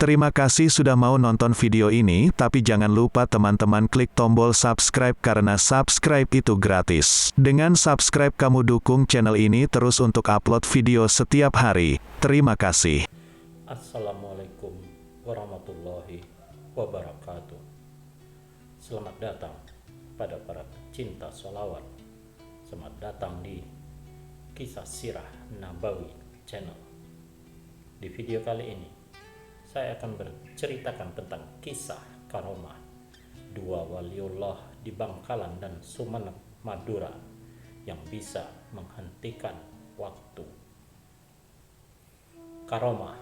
Terima kasih sudah mau nonton video ini, tapi jangan lupa teman-teman klik tombol subscribe karena subscribe itu gratis. Dengan subscribe kamu dukung channel ini terus untuk upload video setiap hari. Terima kasih. Assalamualaikum warahmatullahi wabarakatuh. Selamat datang pada para pecinta sholawat. Selamat datang di Kisah Sirah Nabawi Channel. Di video kali ini saya akan berceritakan tentang kisah karomah dua waliullah di Bangkalan dan Sumeneb, Madura yang bisa menghentikan waktu. Karomah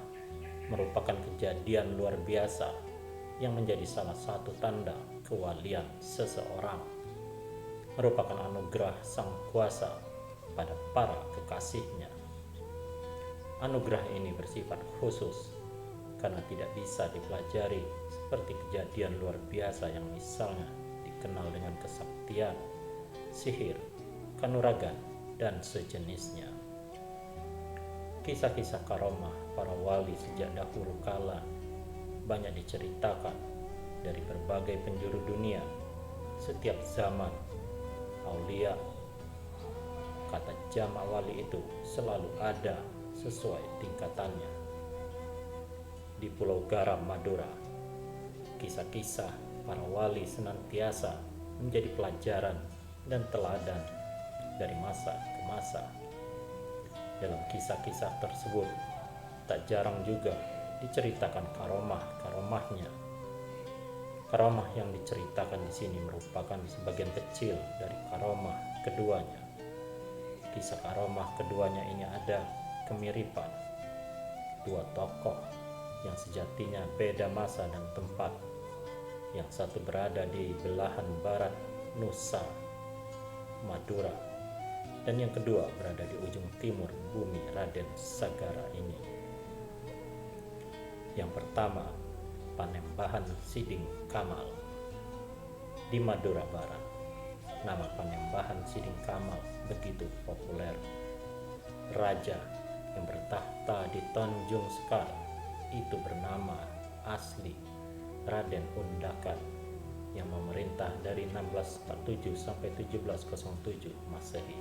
merupakan kejadian luar biasa yang menjadi salah satu tanda kewalian seseorang, merupakan anugerah Sang Kuasa pada para kekasihnya. Anugerah ini bersifat khusus karena tidak bisa dipelajari seperti kejadian luar biasa yang misalnya dikenal dengan kesaktian, sihir, kanuragan, dan sejenisnya. Kisah-kisah karomah para wali sejak dahulu kala banyak diceritakan dari berbagai penjuru dunia. Setiap zaman, aulia, kata jamak wali itu selalu ada sesuai tingkatannya. Di Pulau Garam, Madura, kisah-kisah para wali senantiasa menjadi pelajaran dan teladan dari masa ke masa. Dalam kisah-kisah tersebut, tak jarang juga diceritakan karomah-karomahnya. Karomah yang diceritakan di sini merupakan sebagian kecil dari karomah keduanya. Kisah karomah keduanya ini ada kemiripan dua tokoh yang sejatinya beda masa dan tempat. Yang satu berada di belahan barat Nusa, Madura, dan yang kedua berada di ujung timur bumi Raden Sagara ini. Yang pertama, Panembahan Siding Kamal di Madura Barat. Nama Panembahan Siding Kamal begitu populer. Raja yang bertahta di Tanjung Sekar itu bernama asli Raden Undakan yang memerintah dari 1647 sampai 1707 Masehi.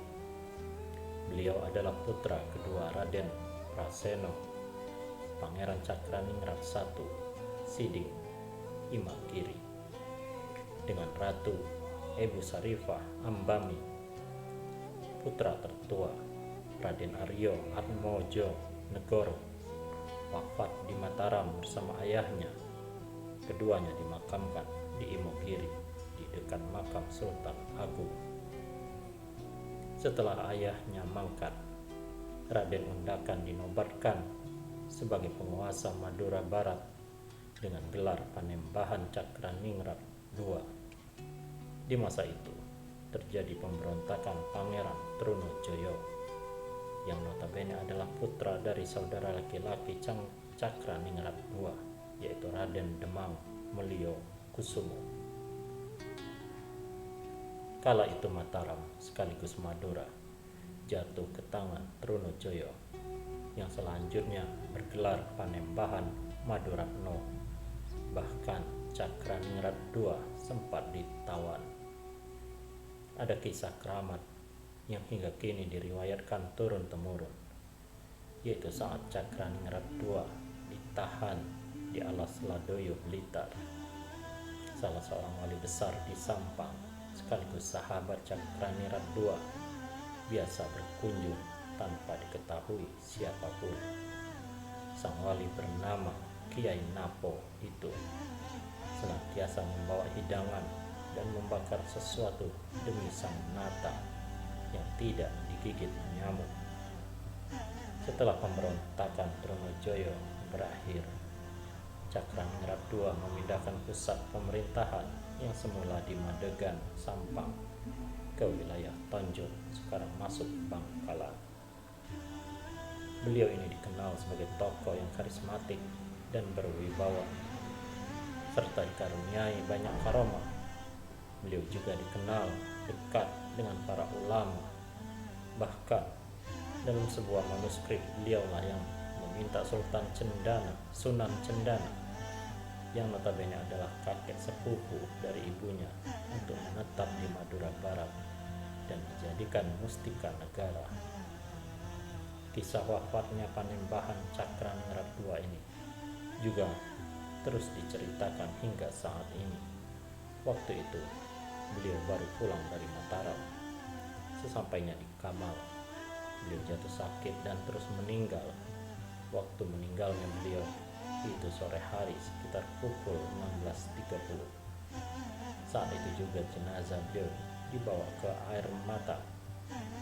Beliau adalah putra kedua Raden Praseno, Pangeran Cakraningrat I, Siding Imagiri, dengan Ratu Ebu Sarifah Ambami. Putra tertua Raden Aryo Atmojo Negoro wafat di Mataram bersama ayahnya. Keduanya dimakamkan di Imogiri di dekat makam Sultan Agung. Setelah ayahnya mangkat, Raden Undakan dinobatkan sebagai penguasa Madura Barat dengan gelar Panembahan Cakraningrat II. Di masa itu terjadi pemberontakan Pangeran Trunojoyo yang notabene adalah putra dari saudara laki-laki Cakraningrat II, yaitu Raden Demang Melio Kusumo. Kala itu Mataram sekaligus Madura jatuh ke tangan Trunojoyo yang selanjutnya bergelar Panembahan Maduratno. Bahkan Cakraningrat II sempat ditawan. Ada kisah keramat yang hingga kini diriwayatkan turun-temurun, yaitu saat Cakraningrat II ditahan di Alas Ladoyo, Blitar. Salah seorang wali besar di Sampang sekaligus sahabat Cakraningrat II biasa berkunjung tanpa diketahui siapapun. Sang wali bernama Kiai Napo itu senantiasa membawa hidangan dan membakar sesuatu demi sang nata yang tidak digigit nyamuk. Setelah pemberontakan Trunojoyo berakhir, Cakraningrat II memindahkan pusat pemerintahan yang semula di Madegan, Sampang ke wilayah Tanjung, sekarang masuk Bangkalan. Beliau ini dikenal sebagai tokoh yang karismatik dan berwibawa, serta dikaruniai banyak karomah. Beliau juga dikenal dekat dengan para ulama. Bahkan dalam sebuah manuskrip beliaulah yang meminta Sunan Cendana yang notabene adalah kakek sepupu dari ibunya, untuk menetap di Madura Barat dan dijadikan mustika negara. Kisah wafatnya Panembahan Cakraningrat II ini juga terus diceritakan hingga saat ini. Waktu itu beliau baru pulang dari Mataram. Sesampainya di Kamal, beliau jatuh sakit dan terus meninggal. Waktu meninggalnya beliau itu sore hari sekitar pukul 16.30. Saat itu juga jenazah beliau dibawa ke air mata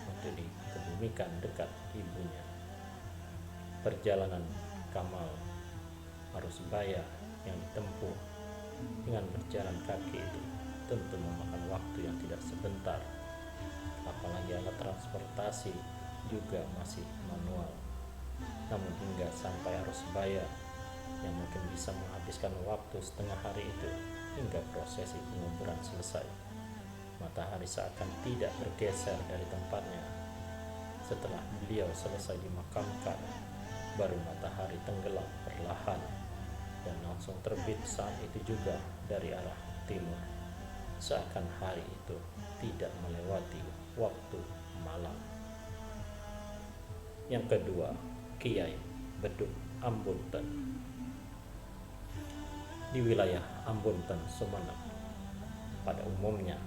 untuk dikebumikan dekat ibunya. Perjalanan Kamal arus baya yang ditempuh dengan berjalan kaki itu tentu memakan waktu yang tidak sebentar, apalagi alat transportasi juga masih manual. Namun hingga sampai arus baya yang mungkin bisa menghabiskan waktu setengah hari itu, hingga prosesi penguburan selesai, matahari seakan tidak bergeser dari tempatnya. Setelah beliau selesai dimakamkan, baru matahari tenggelam perlahan dan langsung terbit saat itu juga dari arah timur, seakan hari itu tidak melewati waktu malam. Yang kedua, Kiai Bedug Ambunten. Di wilayah Ambunten, Sumeneb, pada umumnya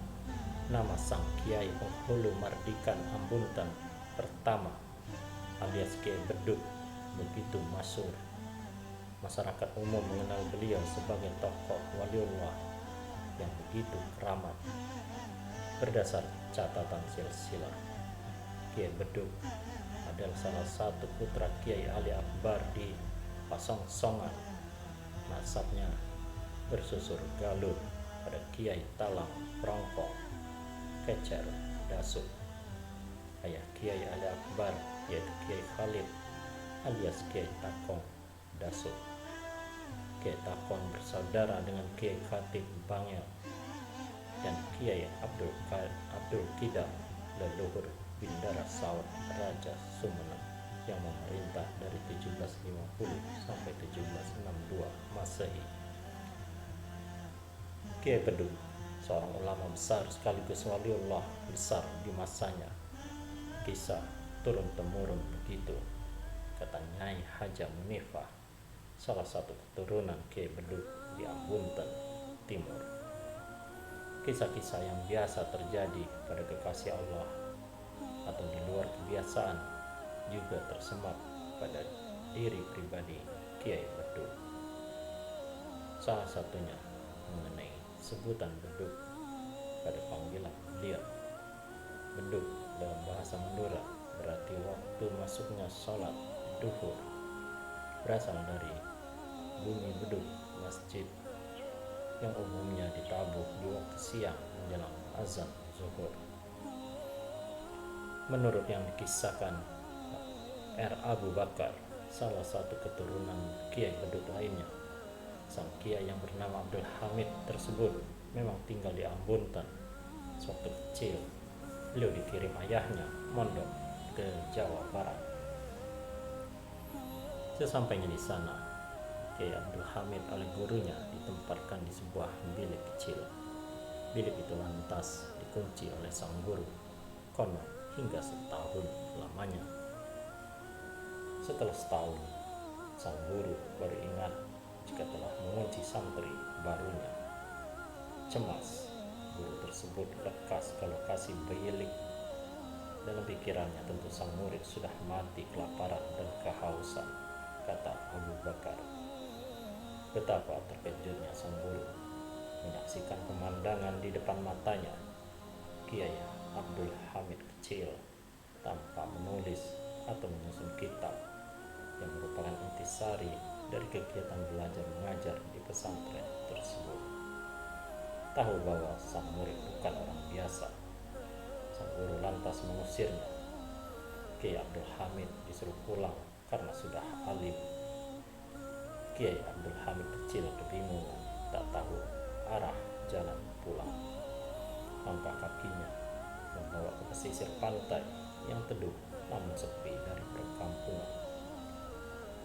nama sang Kiai Penghulu Mardikan Ambunten pertama alias Kiai Bedug begitu masyhur. Masyarakat umum mengenal beliau sebagai tokoh waliullah yang begitu keramat. Berdasar catatan silsilah, Kiai Bedug adalah salah satu putra Kiai Ali Akbar di Pasongsongan. Nasabnya bersusur galur pada Kiai Talang Prongkong Kecer Dasuk. Ayah Kiai Ali Akbar yaitu Kiai Khalid alias Kiai Takong Dasuk. Kiai Takong bersaudara dengan Kiai Khatib Bangel dan Kiai Abdul Kidam, leluhur Bindara Saud Raja Sumeneb yang memerintah dari 1750 sampai 1762 Masehi. Kiai Bedug seorang ulama besar sekaligus waliullah besar di masanya. Kisah turun temurun begitu, kata Nyai Haja Munifah, salah satu keturunan Kiai Bedug di Ambunten Timur. Kisah-kisah yang biasa terjadi pada kekasih Allah atau di luar kebiasaan juga tersemat pada diri pribadi Kiai Bedug. Salah satunya mengenai sebutan Bedug pada panggilan beliau. Bedug dalam bahasa Madura berarti waktu masuknya sholat duhur, berasal dari bunyi bedug masjid yang umumnya ditabuh di waktu siang menjelang azan zuhur. Menurut yang dikisahkan R. Abu Bakar, salah satu keturunan Kiai Bedug lainnya, sang Kiai yang bernama Abdul Hamid tersebut memang tinggal di Ambunten. Sewaktu kecil, beliau dikirim ayahnya mondok ke Jawa Barat. Sesampainya di sana, Kiai Abdul Hamid oleh gurunya ditempatkan di sebuah bilik kecil. Bilik itu lantas dikunci oleh sang guru, konon hingga setahun lamanya. Setelah setahun, sang guru baru ingat jika telah mengunci santri barunya. Cemas, guru tersebut lekas ke lokasi bilik. Dalam pikirannya tentu sang murid sudah mati kelaparan dan kehausan, kata Abu Bakar. Betapa terkejutnya sang guru menyaksikan pemandangan di depan matanya. Kiai Abdul Hamid kecil tanpa menulis atau menyusun kitab yang merupakan intisari dari kegiatan belajar mengajar di pesantren tersebut. Tahu bahwa sang murid bukan orang biasa, sang guru lantas mengusirnya. Kiai Abdul Hamid disuruh pulang karena sudah alim. Kiai Abdul Hamid kecil kebingungan, tak tahu arah jalan pulang. Langkah kakinya membawa ke pesisir pantai yang teduh namun sepi dari perkampungan.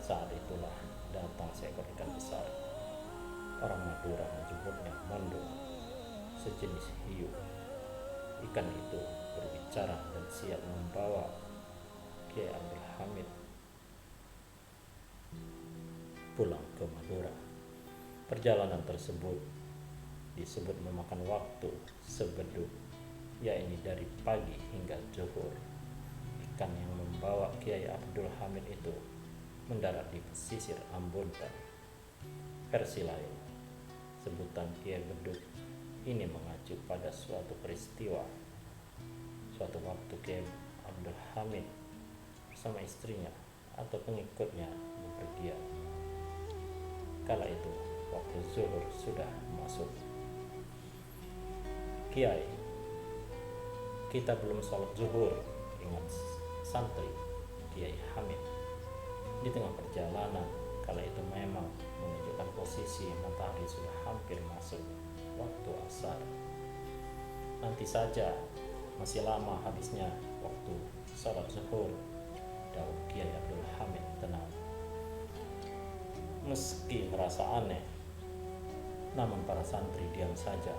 Saat itulah datang seekor ikan besar. Orang Madura menyebutnya mondo, sejenis hiu. Ikan itu berbicara dan siap membawa Kiai Abdul Hamid pulang ke Madura. Perjalanan tersebut disebut memakan waktu sebeduk, yakni dari pagi hingga zuhur. Ikan yang membawa Kiai Abdul Hamid itu mendarat di pesisir Ambon. Versi lain, sebutan Kiai Beduk ini mengacu pada suatu peristiwa. Suatu waktu Kiai Abdul Hamid bersama istrinya atau pengikutnya bepergian. Kala itu waktu zuhur sudah masuk. Kiai, kita belum sholat zuhur, ingat santri Kiai Hamid. Di tengah perjalanan, kala itu memang menunjukkan posisi matahari sudah hampir masuk waktu asar. Nanti saja, masih lama habisnya waktu sholat zuhur, jawab Kiai Abdul Hamid tenang. Meski merasa aneh, namun para santri diam saja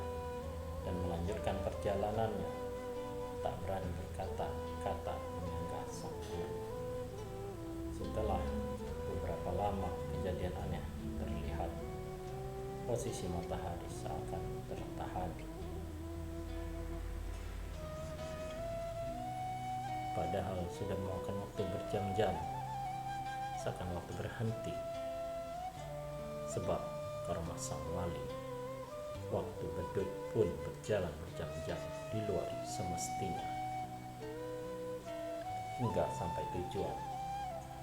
dan melanjutkan perjalanannya, tak berani berkata kata menyanggah sang guru. Setelah beberapa lama kejadian aneh terlihat, posisi matahari seakan tertahan. Padahal sudah memakan waktu berjam-jam, seakan waktu berhenti. Sebab karena sang wali, waktu beduk pun berjalan berjam-jam di luar semestinya. Hingga sampai tujuan,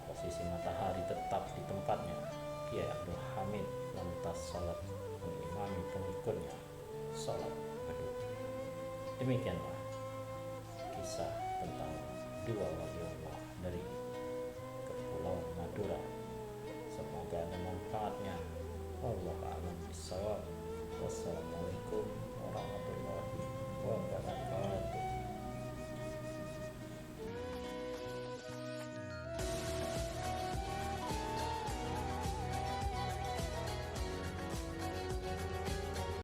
posisi matahari tetap di tempatnya. Kiai Abdul Hamid lantas sholat mengimami pengikutnya sholat beduk. Demikianlah kisah tentang dua wali Allah dari Kepulauan Madura. Semoga ada manfaatnya. Wallahu a'lam bishawab. Wassalamualaikum warahmatullahi wabarakatuh.